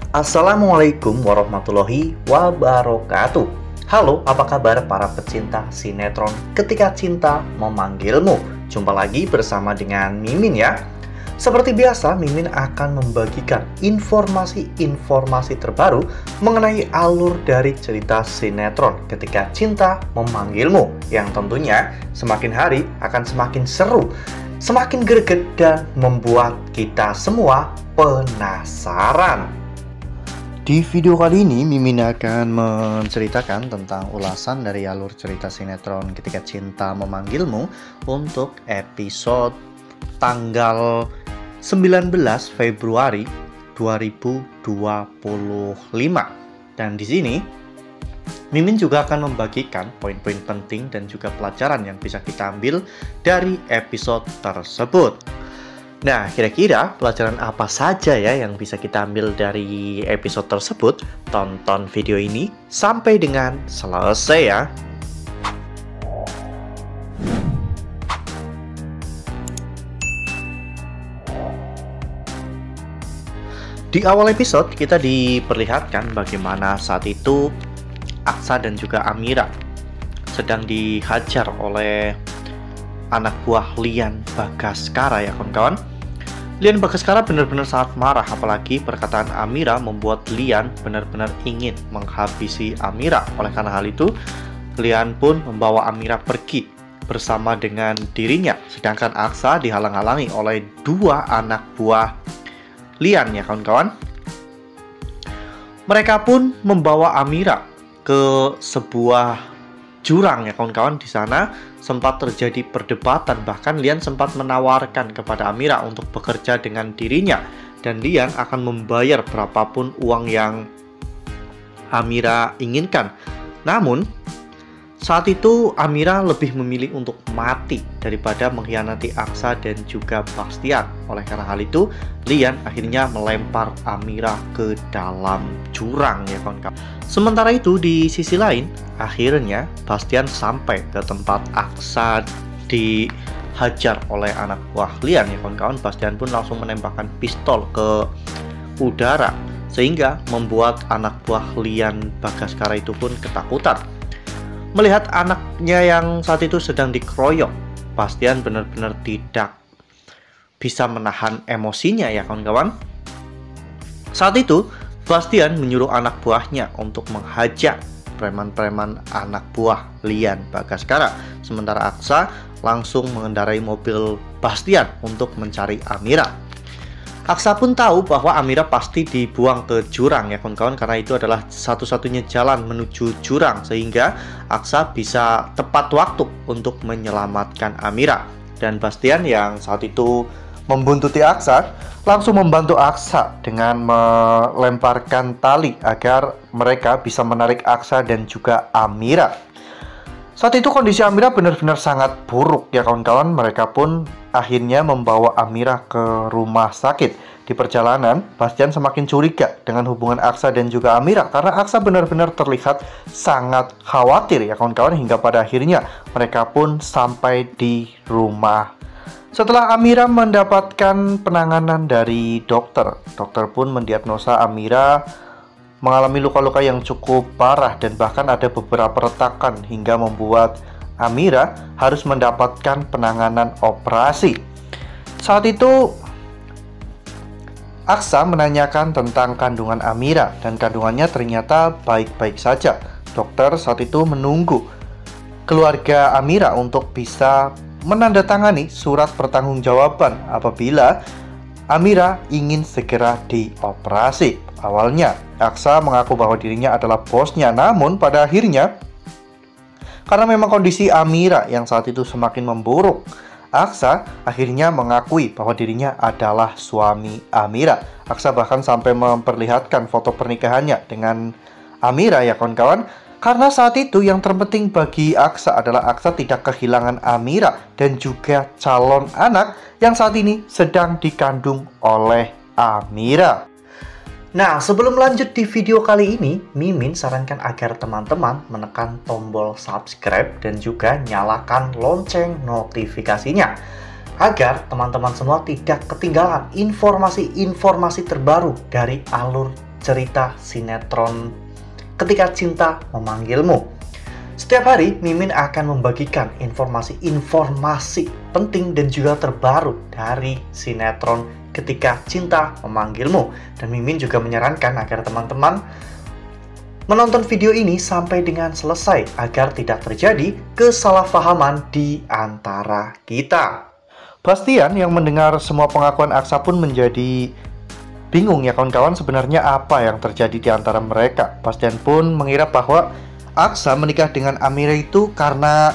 Assalamualaikum warahmatullahi wabarakatuh. Halo, apa kabar para pecinta sinetron Ketika Cinta Memanggilmu? Jumpa lagi bersama dengan Mimin ya. Seperti biasa, Mimin akan membagikan informasi-informasi terbaru mengenai alur dari cerita sinetron Ketika Cinta Memanggilmu, yang tentunya semakin hari akan semakin seru, semakin greget, dan membuat kita semua penasaran. Di video kali ini, Mimin akan menceritakan tentang ulasan dari alur cerita sinetron Ketika Cinta Memanggilmu untuk episode tanggal 19 Februari 2025. Dan di sini, Mimin juga akan membagikan poin-poin penting dan juga pelajaran yang bisa kita ambil dari episode tersebut. Nah, kira-kira pelajaran apa saja ya yang bisa kita ambil dari episode tersebut? Tonton video ini sampai dengan selesai ya. Di awal episode kita diperlihatkan bagaimana saat itu Aksa dan juga Amira sedang dihajar oleh anak buah Lian Bagaskara ya kawan-kawan. Lian Bagaskara benar-benar sangat marah, apalagi perkataan Amira membuat Lian benar-benar ingin menghabisi Amira. Oleh karena hal itu, Lian pun membawa Amira pergi bersama dengan dirinya, sedangkan Aksa dihalang-halangi oleh dua anak buah Lian ya kawan-kawan. Mereka pun membawa Amira ke sebuah jurang ya kawan-kawan. Di sana sempat terjadi perdebatan, bahkan Lian sempat menawarkan kepada Amira untuk bekerja dengan dirinya, dan Lian akan membayar berapapun uang yang Amira inginkan. Namun saat itu Amira lebih memilih untuk mati daripada mengkhianati Aksa dan juga Bastian. Oleh karena hal itu, Lian akhirnya melempar Amira ke dalam jurang ya kawan-kawan. Sementara itu di sisi lain, akhirnya Bastian sampai ke tempat Aksa dihajar oleh anak buah Lian ya kawan-kawan. Bastian pun langsung menembakkan pistol ke udara, sehingga membuat anak buah Lian Bagaskara itu pun ketakutan. Melihat anaknya yang saat itu sedang dikeroyok, Bastian benar-benar tidak bisa menahan emosinya ya kawan-kawan. Saat itu, Bastian menyuruh anak buahnya untuk menghajar preman-preman anak buah Lian Bagaskara. Sementara Aksa langsung mengendarai mobil Bastian untuk mencari Amira. Aksa pun tahu bahwa Amira pasti dibuang ke jurang ya kawan-kawan, karena itu adalah satu-satunya jalan menuju jurang, sehingga Aksa bisa tepat waktu untuk menyelamatkan Amira. Dan Bastian yang saat itu membuntuti Aksa langsung membantu Aksa dengan melemparkan tali agar mereka bisa menarik Aksa dan juga Amira. Saat itu kondisi Amira benar-benar sangat buruk ya kawan-kawan. Mereka pun akhirnya membawa Amira ke rumah sakit. Di perjalanan, Bastian semakin curiga dengan hubungan Aksa dan juga Amira, karena Aksa benar-benar terlihat sangat khawatir ya kawan-kawan, hingga pada akhirnya mereka pun sampai di rumah. Setelah Amira mendapatkan penanganan dari dokter pun mendiagnosa Amira mengalami luka-luka yang cukup parah, dan bahkan ada beberapa retakan hingga membuat Amira harus mendapatkan penanganan operasi. Saat itu Aksa menanyakan tentang kandungan Amira, dan kandungannya ternyata baik-baik saja. Dokter saat itu menunggu keluarga Amira untuk bisa menandatangani surat pertanggungjawaban apabila Amira ingin segera dioperasi. Awalnya, Aksa mengaku bahwa dirinya adalah bosnya, namun pada akhirnya, karena memang kondisi Amira yang saat itu semakin memburuk, Aksa akhirnya mengakui bahwa dirinya adalah suami Amira. Aksa bahkan sampai memperlihatkan foto pernikahannya dengan Amira ya kawan-kawan. Karena saat itu yang terpenting bagi Aksa adalah Aksa tidak kehilangan Amira dan juga calon anak yang saat ini sedang dikandung oleh Amira. Nah, sebelum lanjut di video kali ini, Mimin sarankan agar teman-teman menekan tombol subscribe dan juga nyalakan lonceng notifikasinya, agar teman-teman semua tidak ketinggalan informasi-informasi terbaru dari alur cerita sinetron Ketika Cinta Memanggilmu. Setiap hari, Mimin akan membagikan informasi-informasi penting dan juga terbaru dari sinetron Ketika Cinta Memanggilmu. Dan Mimin juga menyarankan agar teman-teman menonton video ini sampai dengan selesai agar tidak terjadi kesalahpahaman di antara kita. Bastian yang mendengar semua pengakuan Aksa pun menjadi bingung ya kawan-kawan, sebenarnya apa yang terjadi di antara mereka. Bastian pun mengira bahwa Aksa menikah dengan Amira itu karena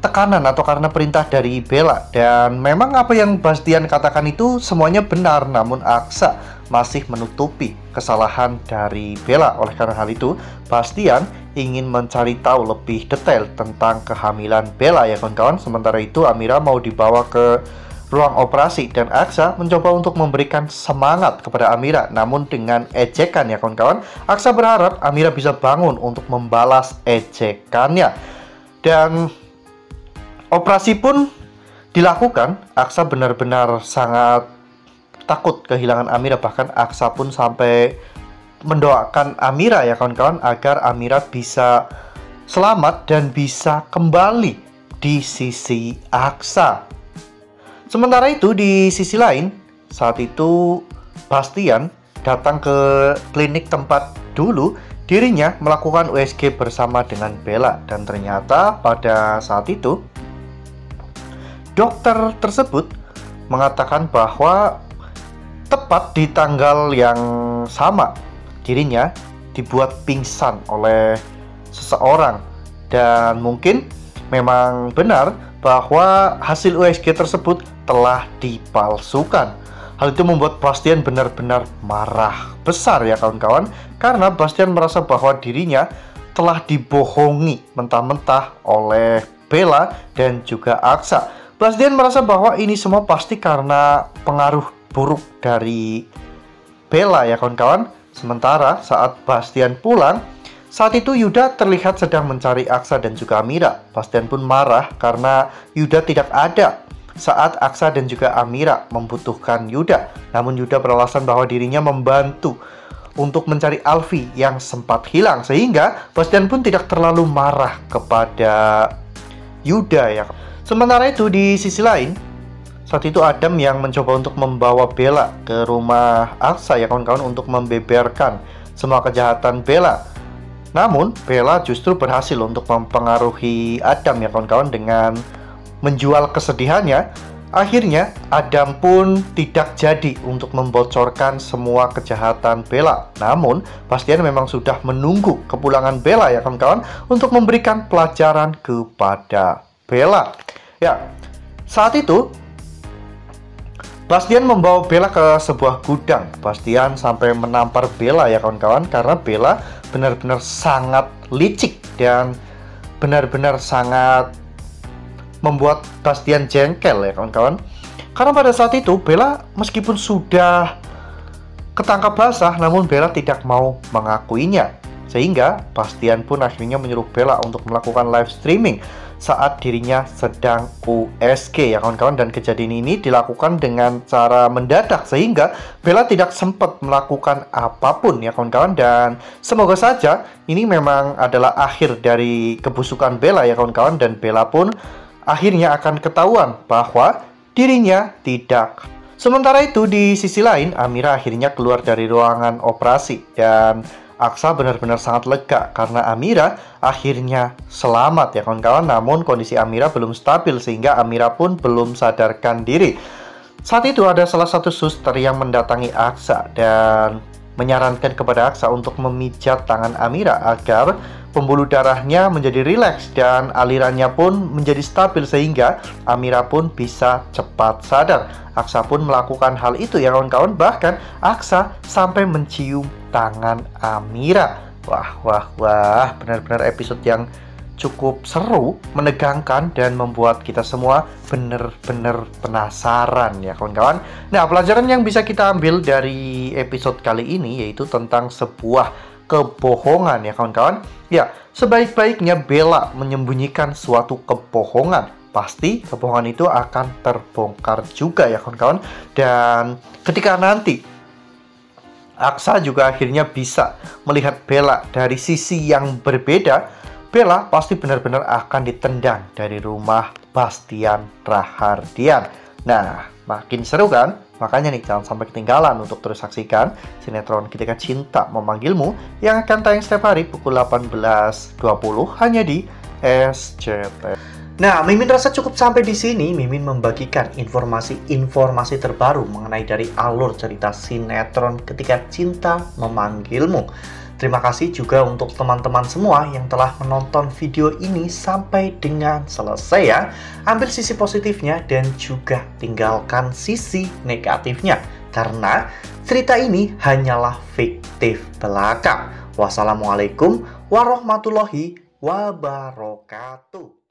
tekanan atau karena perintah dari Bella. Dan memang apa yang Bastian katakan itu semuanya benar, namun Aksa masih menutupi kesalahan dari Bella. Oleh karena hal itu, Bastian ingin mencari tahu lebih detail tentang kehamilan Bella ya kawan-kawan. Sementara itu Amira mau dibawa ke ruang operasi dan Aksa mencoba untuk memberikan semangat kepada Amira, namun dengan ejekan ya kawan-kawan. Aksa berharap Amira bisa bangun untuk membalas ejekannya. Dan operasi pun dilakukan. Aksa benar-benar sangat takut kehilangan Amira, bahkan Aksa pun sampai mendoakan Amira ya kawan-kawan agar Amira bisa selamat dan bisa kembali di sisi Aksa. Sementara itu di sisi lain, saat itu Bastian datang ke klinik tempat dulu dirinya melakukan USG bersama dengan Bella. Dan ternyata pada saat itu dokter tersebut mengatakan bahwa tepat di tanggal yang sama dirinya dibuat pingsan oleh seseorang. Dan mungkin memang benar bahwa hasil USG tersebut telah dipalsukan. Hal itu membuat Bastian benar-benar marah besar ya kawan-kawan, karena Bastian merasa bahwa dirinya telah dibohongi mentah-mentah oleh Bella dan juga Aksa. Bastian merasa bahwa ini semua pasti karena pengaruh buruk dari Bella ya kawan-kawan. Sementara saat Bastian pulang, saat itu Yuda terlihat sedang mencari Aksa dan juga Amira. Bastian pun marah karena Yuda tidak ada saat Aksa dan juga Amira membutuhkan Yuda. Namun Yuda beralasan bahwa dirinya membantu untuk mencari Alfi yang sempat hilang, sehingga Bastian pun tidak terlalu marah kepada Yuda ya. Sementara itu di sisi lain, saat itu Adam yang mencoba untuk membawa Bella ke rumah Aksa ya kawan-kawan untuk membeberkan semua kejahatan Bella. Namun Bella justru berhasil untuk mempengaruhi Adam ya kawan-kawan dengan menjual kesedihannya. Akhirnya Adam pun tidak jadi untuk membocorkan semua kejahatan Bella. Namun Bastian memang sudah menunggu kepulangan Bella ya kawan-kawan untuk memberikan pelajaran kepada Bella. Ya, saat itu Bastian membawa Bella ke sebuah gudang. Bastian sampai menampar Bella ya kawan-kawan, karena Bella benar-benar sangat licik dan benar-benar sangat membuat Bastian jengkel ya kawan-kawan. Karena pada saat itu Bella meskipun sudah ketangkap basah, namun Bella tidak mau mengakuinya. Sehingga Bastian pun akhirnya menyuruh Bella untuk melakukan live streaming saat dirinya sedang USG ya kawan-kawan. Dan kejadian ini dilakukan dengan cara mendadak sehingga Bella tidak sempat melakukan apapun ya kawan-kawan. Dan semoga saja ini memang adalah akhir dari kebusukan Bella ya kawan-kawan, dan Bella pun akhirnya akan ketahuan bahwa dirinya tidak. Sementara itu di sisi lain, Amira akhirnya keluar dari ruangan operasi dan Aksa benar-benar sangat lega karena Amira akhirnya selamat ya kawan-kawan. Namun kondisi Amira belum stabil sehingga Amira pun belum sadarkan diri. Saat itu ada salah satu suster yang mendatangi Aksa dan menyarankan kepada Aksa untuk memijat tangan Amira agar pembuluh darahnya menjadi rileks dan alirannya pun menjadi stabil sehingga Amira pun bisa cepat sadar. Aksa pun melakukan hal itu ya kawan-kawan. Bahkan Aksa sampai mencium tangan Amira. Wah, benar-benar episode yang cukup seru, menegangkan, dan membuat kita semua benar-benar penasaran ya kawan-kawan. Nah, pelajaran yang bisa kita ambil dari episode kali ini yaitu tentang sebuah kebohongan ya kawan-kawan. Ya, sebaik-baiknya Bella menyembunyikan suatu kebohongan, pasti kebohongan itu akan terbongkar juga ya kawan-kawan. Dan ketika nanti Aksa juga akhirnya bisa melihat Bella dari sisi yang berbeda. Bella pasti benar-benar akan ditendang dari rumah Bastian Rahardian. Nah, makin seru kan? Makanya nih, jangan sampai ketinggalan untuk terus saksikan sinetron Ketika Cinta Memanggilmu yang akan tayang setiap hari pukul 18.20 hanya di SCTV. Nah, Mimin rasa cukup sampai di sini. Mimin membagikan informasi-informasi terbaru mengenai dari alur cerita sinetron Ketika Cinta Memanggilmu. Terima kasih juga untuk teman-teman semua yang telah menonton video ini sampai dengan selesai ya. Ambil sisi positifnya dan juga tinggalkan sisi negatifnya. Karena cerita ini hanyalah fiktif belaka. Wassalamualaikum warahmatullahi wabarakatuh.